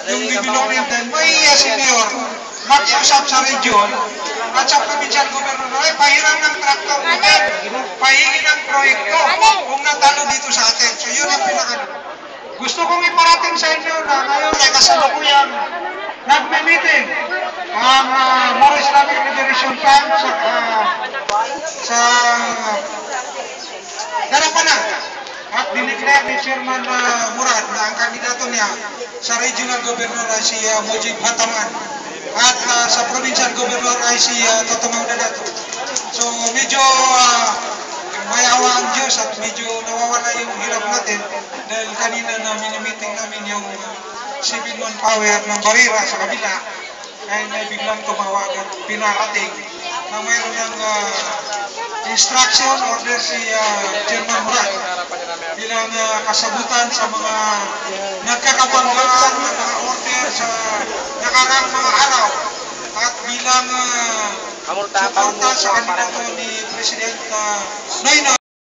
yung bibilongin din, may senior, mag-usap sa region, at sa provincial governor, ay pahiram ng traktor natin, pahingi ng proyekto, kung natalo dito sa atin. So yun ang pinaka. Gusto kong iparating sa inyo na ngayon ay kasalukuyang nagme-meeting ang Moro Islamic Liberation Front sa Darapanan. At dineclare ni Chairman Murad na ang kandidato niya sa regional governor ay si Mujib Hataman at sa provincial governor ay si Totomaw Dadato. So medyo may awa ang Diyos at medyo nawawala yung hirap natin dahil kanina na minimiting namin yung civil manpower ng Barira sa kabila ay biglang tumawag at pinarating na mayroon ng instruction order si Chairman Murad bilang kasagutan sa mga nagkakabanggaan ng mga order sa nakaraang mga araw at bilang suporta sa kandidato ni President Noynoy